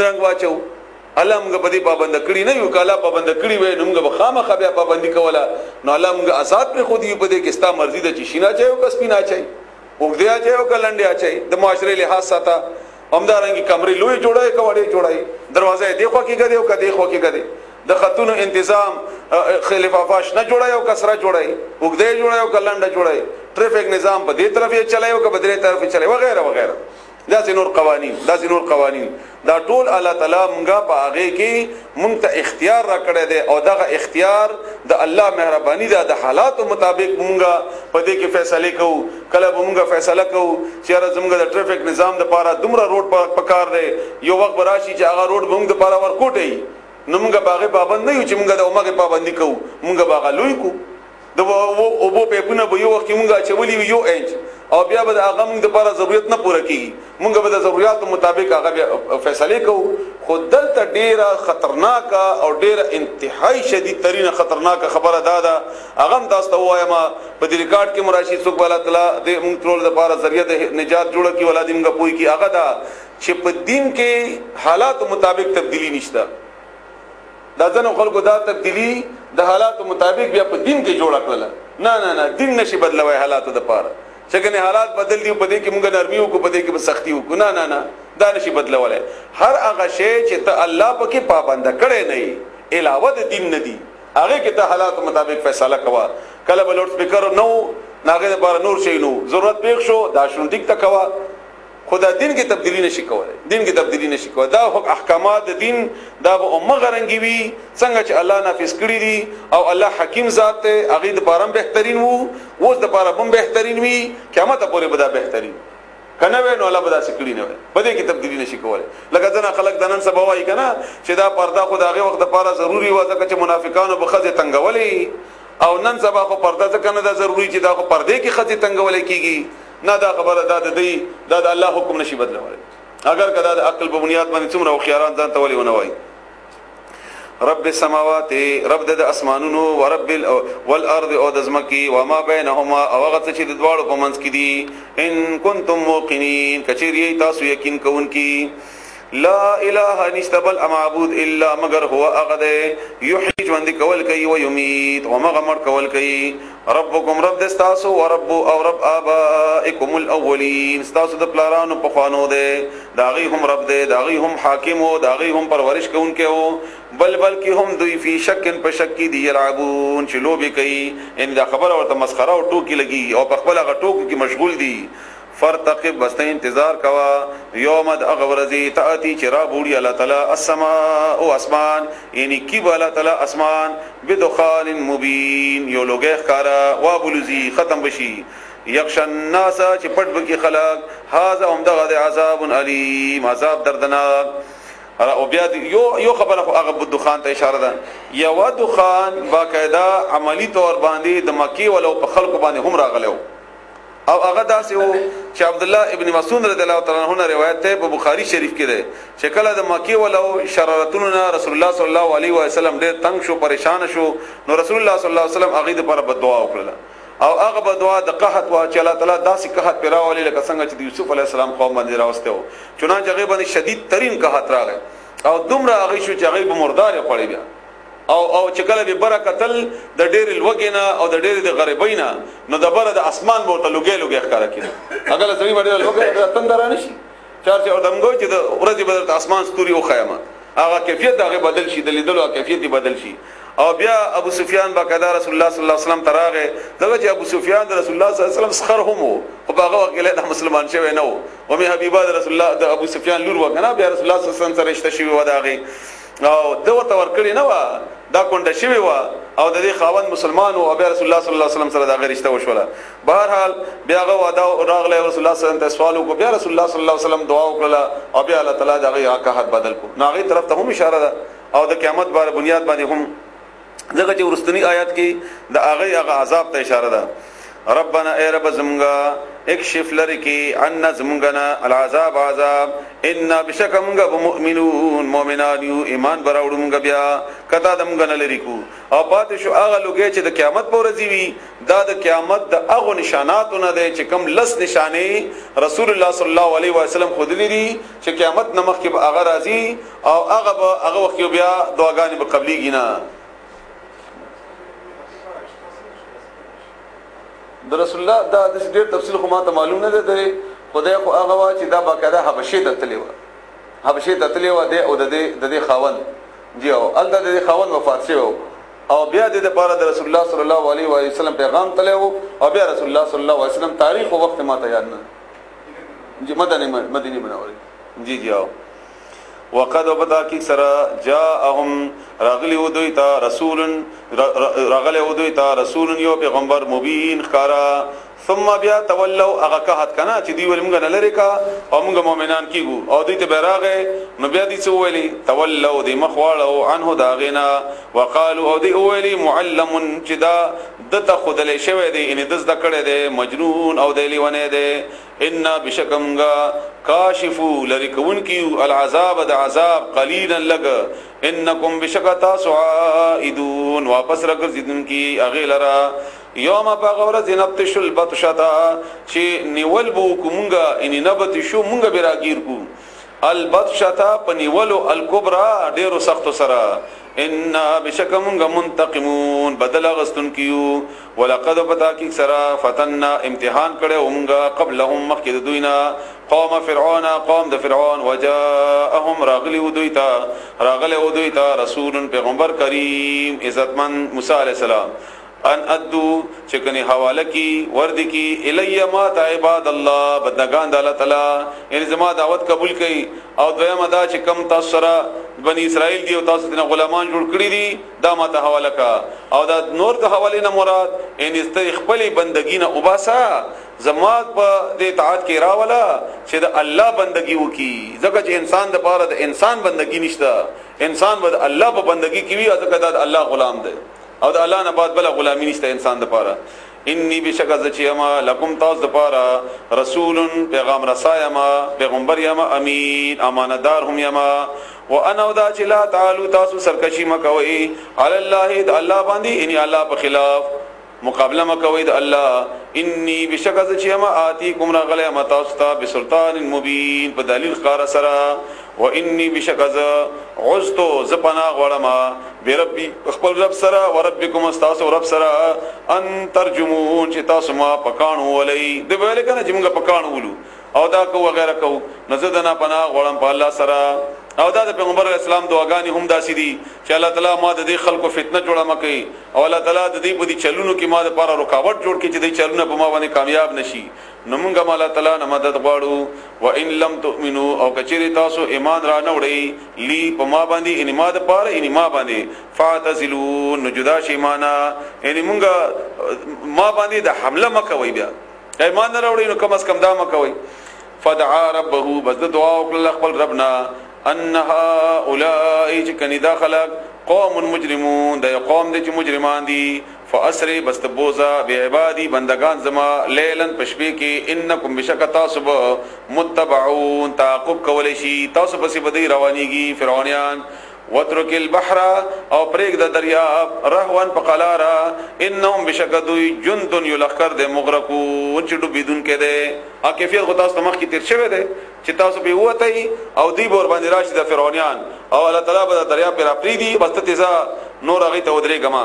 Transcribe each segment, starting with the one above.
رنگ واچو الله موږ په دې پابند کړی نه یو کاله پابند کړی وې نو موږ خامخا بیا پابندي کوله نو الله موږ آزاد پر خود یو په دې کې ستا مرضی د چشینا چایو کسبینا چای وګدیا چایو کلنډیا چای د معاشره لحاظ ساته همدارنګي کمرې لوی جوړای کوړې جوړای دروازه دی خو کې غدي او کدي خو کې غدي د خطونو تنظیم خلفافاش نه جوړای او کسره جوړای وګدې جوړای او کلنډه جوړای ټریفیک نظام په دې طرف یې چلای او په بدرې طرف یې چلای وغیرہ وغیرہ دا نور قوانین دا ټول الله تعالی مونږه په هغه کې مونږ ته اختیار را کړی دی او دغه اختیار د الله مهرباني ده د حالاتو مطابق مونږه په دې کې فیصله کوو کله به مونږه فیصله کوو چې زمونږ د ټریفیک نظام د پاره دومره روډ په کار دی یو وخت راشي چې هغه روډ مونږ د پاره ورکوټي نو مونږه باغې پابند نه یو چې مونږه د عمره پابندي کوو مونږه باغ لوی کو د او بو په پونه به یو وخت مونږه چولې یو انچ او بیا به هغه موږ د لپاره ضرورت نه پوره کیږي موږ به د ضرورتو مطابق هغه فیصله کوو خو دلته ډیره خطرناک او ډیره انتهایی شدید ترين خطرناک خبره ده هغه تاسو ته وایم په دې ریکارډ کې مراشد څوک والا تعالی د موږ ټول د لپاره ذریعہ د نجات جوړ کی ولادي موږ پوي کی هغه ده چې په دین کې حالات مطابق تبدیلی نشته دا ځنه خلکو دا تبدیلی د حالات مطابق بیا په دین کې جوړ کړل نه دین نشي بدلوي حالاتو د لپاره څنګه حالات بدل دي په دې کې موږ نرمي وکړو په دې کې سختي وکړو نه دا نشي بدلولای هر هغه شی چې ته الله پکې پابند کړي نه علاوه د دین نه دي هغه کې ته حالات مطابق فیصله کوا کله بل لوډ سپیکر نو ناګه لپاره نور شي نو ضرورت پیښ شو دا شونډیک تکوا خدا دین کې تبدیلی نشي کولای دا احکامات د دین دا به امه غرنګي وي څنګه چې الله نافذ کړی دي او الله حکیم ذات ته هغه د پاره بهترین وو اوس د پاره هم بهترین وي قیامت پورې به دا بهترین کنه نو الله به دا سکړی نه وي بده کې تبدیلی نشي کولای لکه ځنه خلک د نن سبا وایي کنه چې دا پرده خدای وخت د پاره ضروری و ځکه چې منافقانو به خزه تنگولې او نن سبا خو پرده ځکه نه دا ضروری چې دا خو پرده کې خزه تنگولې کیږي نه دا خبره دا د الله حکم نشي بدلوي اگر کدا د عقل په بنیاد باندې څومره خياران ځان ته ولي ونه وای رب السماوات رب د اسمانونو ورب والارض او د زمکی وما بينهما او هغه چې د دواړو په منځ کې دي ان کنتم موقنين کچری تاسو یقین کوونکی لا اله نستبل معبود الا مگر هو اغده يحيي ژوند کول کوي او يميت او مغمر کول کوي ربكم رب دستاسو ورب او رب ابائكم الاولين استاسو د پلارانو په خوانو ده داغي هم رب ده داغي هم حاکم او داغي هم پرورش کوونکې او بلکې هم دوی فی شکن په شک دي يلعبون چې لوبي کوي ان دا خبره ورته مسخره او ټوکی لګي او په خپل هغه ټوکی کې مشغول دي فرتقب بس انتظار کوا یوم اغورزی تاتی چرا بوڑی اللہ تعالی السماء او اسمان یعنی کی اللہ تعالی اسمان بدخان مبین یو لوگے خارا وابلزی ختم بشی یخشن الناس چ پټ بکی خلق هاذا هم دغه عذاب علیم عذاب دردناک او بیا یو خبره هغه دخان ته اشاره ده یو دخان باقاعده عملی طور باندې د مکی ولو په خلق باندې هم راغلو او هغه داسې وو چې عبد الله ابن مسعود رضی الله تعالی عنہ روایت ده په بخاری شریف کې ده چې کله د مکی ولو شرارتونو رسول الله صلی الله علیه و سلم ډېر تنگ شو پریشان شو نو رسول الله صلی الله علیه وسلم هغه لپاره بدعا وکړه او هغه بدعا د قحط وا چې الله تعالی داسې قحط پیراولې لکه څنګه چې یوسف علیه السلام قوم باندې راوسته و چنانچه هغه باندې شدید ترين قحط راغی او دومره هغه شو چې هغه به مردار پړې بیا او چې کله به برکتل د ډېر لوګینا او د ډېر د غریبینا نو د بره د اسمان بوته لوګي ښکارا کړي هغه زمي باندې لوګي تندرا نشي چارچ او دمګو چې د ورځې بدل اسمان ستوري او خیامه هغه کیفیت هغه بدل شي د لیدلو کیفیت بدل شي او بیا ابو سفیان باقاعده رسول الله صلی الله علیه وسلم تراغه دغه چې ابو سفیان د رسول الله صلی الله علیه وسلم سخر هم او هغه وکړه د مسلمان شوی نه او می حبیبه رسول الله د ابو سفیان لور وکنه بیا رسول الله صلی الله علیه وسلم سره رشتہ شوی و داغه او دوه تور کړی نه و دا کونډه شوی و او د دې خاوند مسلمان او بیا رسول الله صلی الله علیه وسلم سره دا رشتہ وشوله بهر حال بیا هغه واده راغله رسول الله صلی الله علیه وسلم سوال کو بیا رسول الله صلی الله علیه وسلم دعا وکړه او بیا الله تعالی دغه عقاحت بدل کو ناغي طرف ته هم اشاره ده او د قیامت بار بنیاد باندې هم دغه چې ورستنی آیات کې د هغه عذاب ته اشاره ده ربنا اے رب زمونگا اکشف لرکی عنا زمونگنا العذاب عذاب انا بشکمگا بمؤمنون مومنانیو ایمان براوڑمگا بیا کتا دمگنا لرکو او پاتشو آغا لوگے چه دا قیامت پورزی وی دا قیامت دا اغو نشاناتو ندے چه کم لس نشانے رسول اللہ صلی اللہ علیہ وسلم خود لیری چه قیامت نمخ کی با آغا رازی او آغا وقتیو بیا دعاگانی با قبلی گینا د رسول الله دا د ډېر تفصیل خو ما ته معلوم نه دی خدای خو هغه وا چې دا باقاعده حبشه ته تللی و حبشه ته تللی و دی او د دې خاون جی او ال د خاون وفات شو او بیا د لپاره د رسول الله صلی الله علیه و سلم پیغام تللی او بیا رسول الله صلی الله علیه وسلم تاریخ او وخت ما ته یاد نه جی مدینه منوره جی او وقد وبدا کی سرا جاءهم رغلی ودیتا رسول رغلی ودیتا رسول یو پیغمبر مبین خارا ثم بیا تولوا اغکحت کنا چې دی ولمغه نه لری کا او موږ مؤمنان کیګو او دې ته بیراغه نو بیا دې څه ویلي تولوا دې مخواړو عنه داغینا وقالوا او دې ویلي معلم چدا دته خدل شوی دی ان دز دکړه دی مجنون او دې لیونه دی ان بشکمغا کاشفو لریکون کیو العذاب د عذاب قلیلا لگ انکم بشکتا سعائدون واپس رګرځیدون کی اغیلرا یوم باغور زنبتش البطشتا چې نیول بو کومګه ان نبت شو مونږه براگیر کو البطشتا پنیولو الکبرى ډیرو سخت سرا ان بشکمونګه منتقمون بدل غستون کیو ولقد پتا کی سرا فتننا امتحان کړه ومګه قبلهم مخکد دوینا قوم فرعون قوم د فرعون وجاءهم راغلی ودویتا رسول پیغمبر کریم عزتمن موسی علیہ السلام ان ادو چکنی حواله کی ورد کی الی ما عباد الله بدگان د الله تعالی ان زما دعوت قبول کړي او دویم ادا چې کم تاسو سره بنی اسرائیل دی او تاسو د غلامان جوړ کړی دي دا ما ته حواله کا او دا نور د حواله نه مراد ان است خپل بندگی نه وباسا زمات په د اطاعت کې راولا چې د الله بندگی وکي ځکه چې انسان د پاره د انسان بندگی نشته انسان بد الله په بندگی کې وي ځکه د الله غلام دی او د الله نه بعد بل غلامی نشته انسان د پاره انی بشک ذچیما لکم تاس د پاره رسول پیغام رسایما پیغمبر یما امین امانتدار هم یما وانا ودا چې لا تعالو تاسو سرکشی مکوئ علی الله د الله باندې ان الله په خلاف مقابله مکوئ د الله انی بشک ذچیما آتیکم رغله متاستا بسلطان مبین په دلیل قار سرا و انی بشک عزتو زپنا غړما بربی خپل رب سره وربکم استاسو رب سره ان ترجمون چې تاسو ما پکانو ولای د ویل کنه چې موږ پکانو ولو او دا کو وغیرہ کو نزدنا پناه غړم په الله سره او دا د پیغمبر اسلام دعاګانی هم داسې دي چې الله تعالی ما د دې خلکو فتنه جوړه مکي او الله تعالی د دې په دې چلونو کې ما د لپاره رکاوټ جوړ کړي چې دې چلونه په ما باندې کامیاب نشي نو موږ الله تعالی نه مدد غواړو و ان لم تؤمنوا او کچری تاسو ایمان را نه وړي لی په ما باندې ان ما د پاره ان ما باندې فاعتزلون جدا شي معنا یعنی موږ ما باندې د حمله مکوي بیا ایمان نه راوړي نو کم از کم دا مکوي فدعا ربه بس دعا وکړه خپل ربنا انها اولئک کنی داخلك قوم مجرمون دا قوم د مجرمان دي فاسری بست بوزا بعبادی بندگان زما لیلن پشپی کې انکم بشکتا صب متبعون تعقب کول شي تاسو پسې بدی روانيږي فرعونیان وترک البحر او پریک د دریاب رهوان پقلارا انهم بشکدو جند یلخر د مغرقون چې ډوبیدون کې ده ا کیفیت غو تاسو مخ کې تیر شوه ده چې تاسو به وته او دی بور باندې راشي د فرعونیان او الله تعالی به د دریاب پر اپری دي بس ته نور هغه ته ودرې گما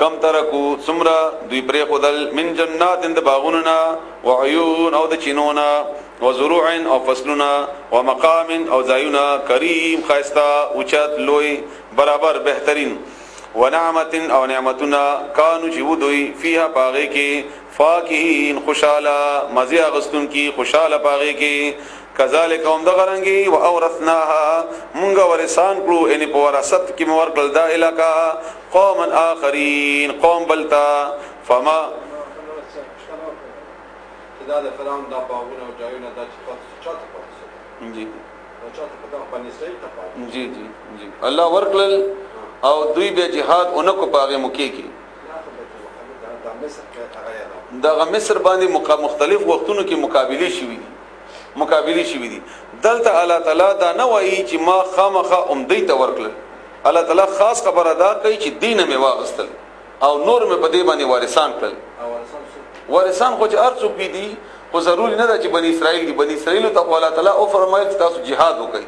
کم ترکو سمرا دوی پرې خدل من جنات اند باغوننا وعيون او د چینونا وزروع او فصلنا ومقام او زایونا کریم خاستا اوچت لوی برابر بهترین ونعمت او نعمتنا کانو جودوی فیها پاغه کې فاکهین خوشاله مزه اغستون کی خوشاله پاغه کې کذالک هم دغرنګي او اورثناها مونږ ورسان کړو ان په وراثت کې مور کړل دا الکا قوم اخرین قوم بلتا فما دا د فرعون دا باغونه او ځایونه د چاته پاتې جی دا چاته په باندې صحیح ته پاتې جی جی جی الله ورکل او دوی به jihad اونکو پاغه مکی کی مصر کې هغه یادو دغه مصر باندې مختلف وختونو کې مقابله شوي دي دلته الله تعالی دا نه وایي چې ما خامخه عمدی ته ورکړل الله تعالی خاص خبر ادا کوي چې دین مې واغستل او نور مې په دې باندې وارثان کړل وارثان خو چې ارڅو پی دي خو ضروري نه ده چې بنی اسرائیل دي بنی اسرائیل ته الله تعالی او فرمایل چې تاسو jihad وکړئ